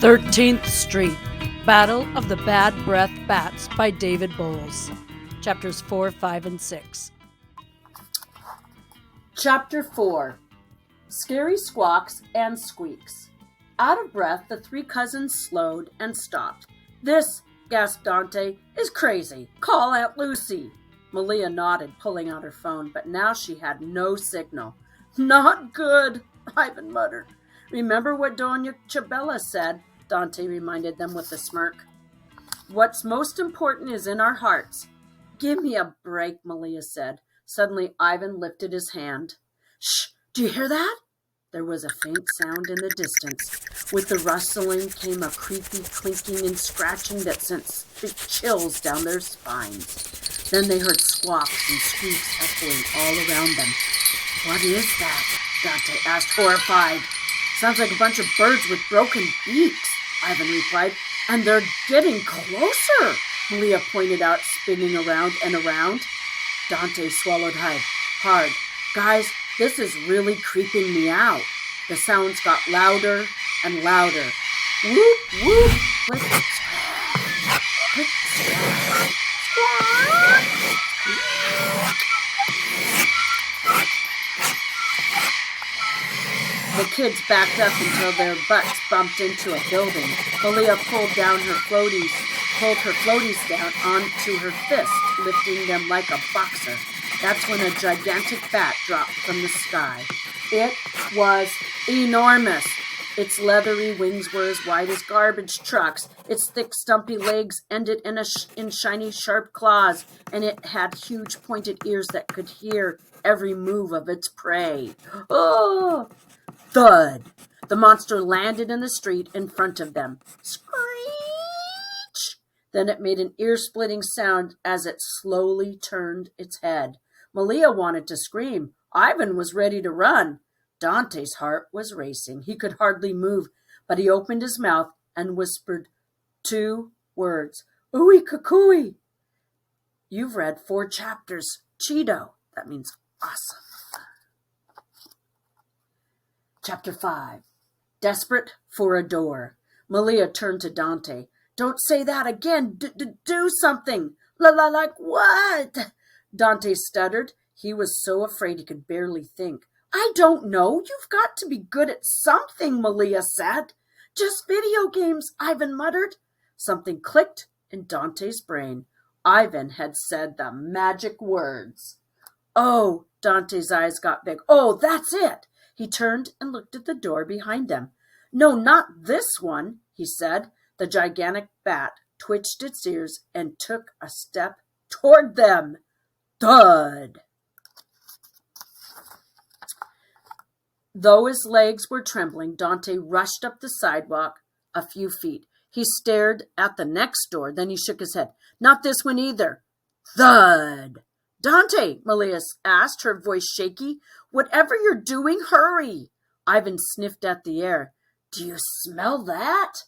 13th Street, Battle of the Bad Breath Bats by David Bowles. Chapters 4, 5, and 6. Chapter 4. Scary Squawks and Squeaks. Out of breath, the three cousins slowed and stopped. "This," gasped Dante, "is crazy. Call Aunt Lucy." Malia nodded, pulling out her phone, but now she had no signal. "Not good," Ivan muttered. "Remember what Doña Chpt said," Dante reminded them with a smirk. "What's most important is in our hearts." "Give me a break," Malia said. Suddenly, Ivan lifted his hand. "Shh! Do you hear that?" There was a faint sound in the distance. With the rustling came a creepy clinking and scratching that sent chills down their spines. Then they heard squawks and squeaks echoing all around them. "What is that?" Dante asked, horrified. "Sounds like a bunch of birds with broken beaks," Ivan replied. "And they're getting closer," Malia pointed out, spinning around and around. Dante swallowed hard. "Guys, this is really creeping me out." The sounds got louder and louder. Whoop, whoop, click, click, The kids backed up until their butts bumped into a building. Malia pulled her floaties down onto her fist, lifting them like a boxer. That's when a gigantic bat dropped from the sky. It was enormous. Its leathery wings were as wide as garbage trucks. Its thick, stumpy legs ended in shiny, sharp claws, and it had huge, pointed ears that could hear every move of its prey. Oh! Thud! The monster landed in the street in front of them. Screech! Then it made an ear-splitting sound as it slowly turned its head. Malia wanted to scream. Ivan was ready to run. Dante's heart was racing. He could hardly move, but he opened his mouth and whispered 2 words. "Ooey kukui." You've read 4 chapters. Cheeto. That means awesome. Chapter 5. Desperate for a door. Malia turned to Dante. "Don't say that again. Do something." Like what?" Dante stuttered. He was so afraid he could barely think. "I don't know. You've got to be good at something," Malia said. "Just video games," Ivan muttered. Something clicked in Dante's brain. Ivan had said the magic words. "Oh," Dante's eyes got big. "Oh, that's it." He turned and looked at the door behind them. "No, not this one," he said. The gigantic bat twitched its ears and took a step toward them. Thud! Though his legs were trembling, Dante rushed up the sidewalk a few feet. He stared at the next door, then he shook his head. "Not this one either." Thud! "Dante," Malia asked, her voice shaky, "whatever you're doing, hurry." Ivan sniffed at the air. "Do you smell that?"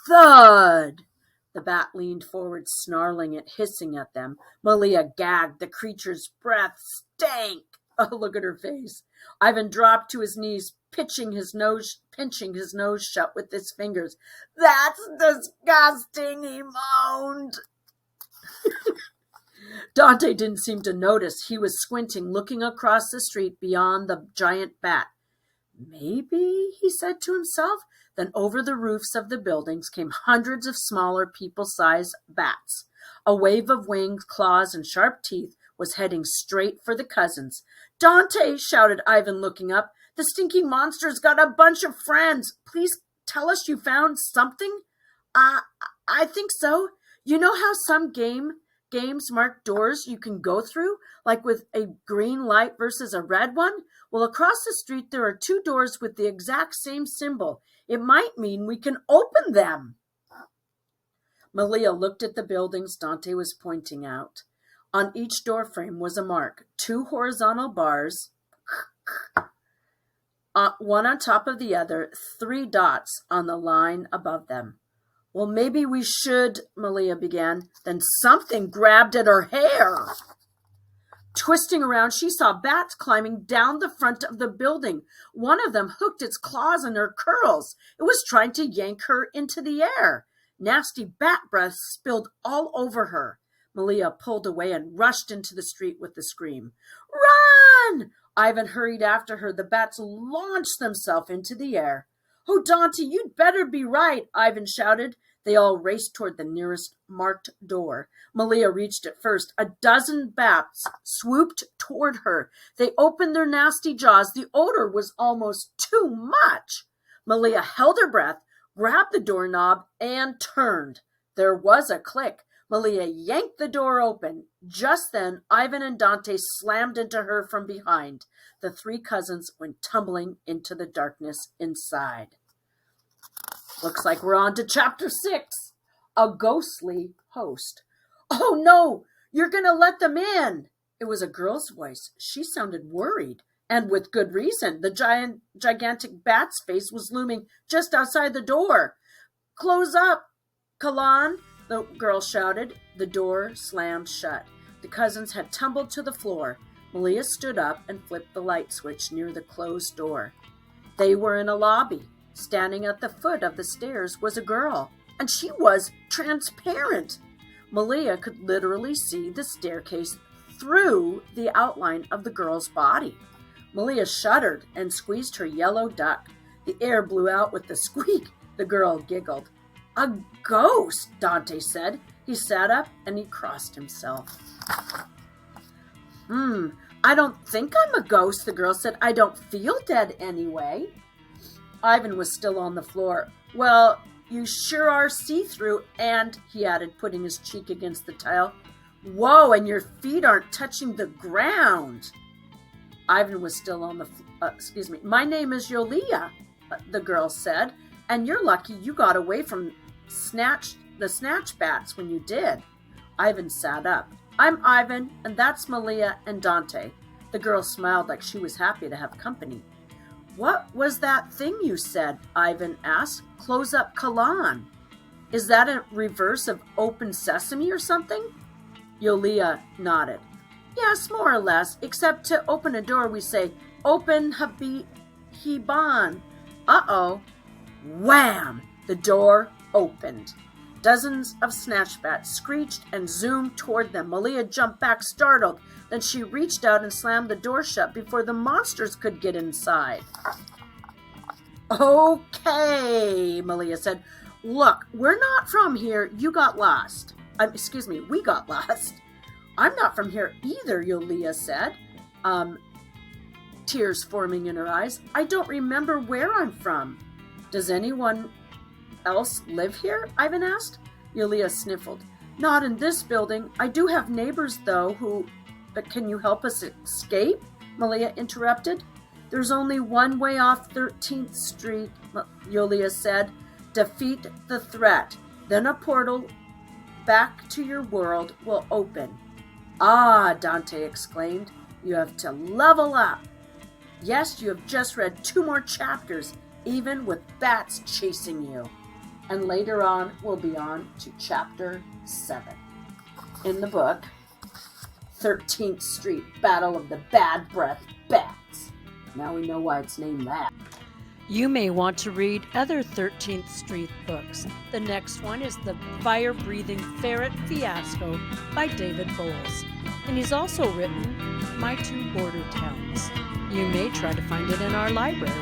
Thud! The bat leaned forward, snarling and hissing at them. Malia gagged. The creature's breath stank. Oh, look at her face. Ivan dropped to his knees, pinching his nose shut with his fingers. "That's disgusting," he moaned. Dante didn't seem to notice. He was squinting, looking across the street beyond the giant bat. "Maybe," he said to himself. Then over the roofs of the buildings came hundreds of smaller people-sized bats. A wave of wings, claws, and sharp teeth was heading straight for the cousins. "Dante," shouted Ivan, looking up. "The stinking monster's got a bunch of friends. Please tell us you found something." I think so. You know how some games mark doors you can go through, like with a green light versus a red one? Well, across the street there are 2 doors with the exact same symbol. It might mean we can open them." Malia looked at the buildings Dante was pointing out. On each door frame was a mark, 2 horizontal bars, one on top of the other, 3 dots on the line above them. "Well, maybe we should," Malia began. Then something grabbed at her hair. Twisting around, she saw bats climbing down the front of the building. One of them hooked its claws in her curls. It was trying to yank her into the air. Nasty bat breath spilled all over her. Malia pulled away and rushed into the street with a scream. Run! Ivan hurried after her. The bats launched themselves into the air. Oh, Dante, you'd better be right, Ivan shouted. They all raced toward the nearest marked door. Malia reached it first. A dozen bats swooped toward her. They opened their nasty jaws. The odor was almost too much. Malia held her breath, grabbed the doorknob, and turned. There was a click. Malia yanked the door open. Just then, Ivan and Dante slammed into her from behind. The three cousins went tumbling into the darkness inside. Looks like we're on to chapter 6. A ghostly host. Oh no, you're going to let them in. It was a girl's voice. She sounded worried, and with good reason. The gigantic bat's face was looming just outside the door. Close up, Kalan, the girl shouted. The door slammed shut. The cousins had tumbled to the floor. Malia stood up and flipped the light switch near the closed door. They were in a lobby. Standing at the foot of the stairs was a girl, and she was transparent. Malia could literally see the staircase through the outline of the girl's body. Malia shuddered and squeezed her yellow duck. The air blew out with a squeak. The girl giggled. A ghost, Dante said. He sat up and he crossed himself. I don't think I'm a ghost, the girl said. I don't feel dead anyway. Ivan was still on the floor. Well, you sure are see-through, and, he added, putting his cheek against the tile, whoa, and your feet aren't touching the ground. Ivan was still on the my name is Yoliya, the girl said, and you're lucky you got away from the snatch bats when you did. Ivan sat up. I'm Ivan, and that's Malia and Dante. The girl smiled like she was happy to have company. What was that thing you said? Ivan asked. Close up Kalan. Is that a reverse of open sesame or something? Yoliya nodded. Yes, more or less, except to open a door we say, open hiban. Uh-oh. Wham! The door opened. Dozens of snatch bats screeched and zoomed toward them. Malia jumped back, startled. Then she reached out and slammed the door shut before the monsters could get inside. Okay, Malia said. Look, we're not from here. You got lost. We got lost. I'm not from here either, Yoliya said, tears forming in her eyes. I don't remember where I'm from. Does anyone else live here? Ivan asked. Yoliya sniffled. Not in this building. I do have neighbors, though, who... But can you help us escape? Malia interrupted. There's only one way off 13th Street, Yoliya said. Defeat the threat. Then a portal back to your world will open. Ah, Dante exclaimed. You have to level up. Yes, you have just read 2 more chapters, even with bats chasing you. And later on, we'll be on to chapter 7. In the book, 13th Street, Battle of the Bad Breath Bats. Now we know why it's named that. You may want to read other 13th Street books. The next one is The Fire-Breathing Ferret Fiasco by David Bowles. And he's also written My Two Border Towns. You may try to find it in our library.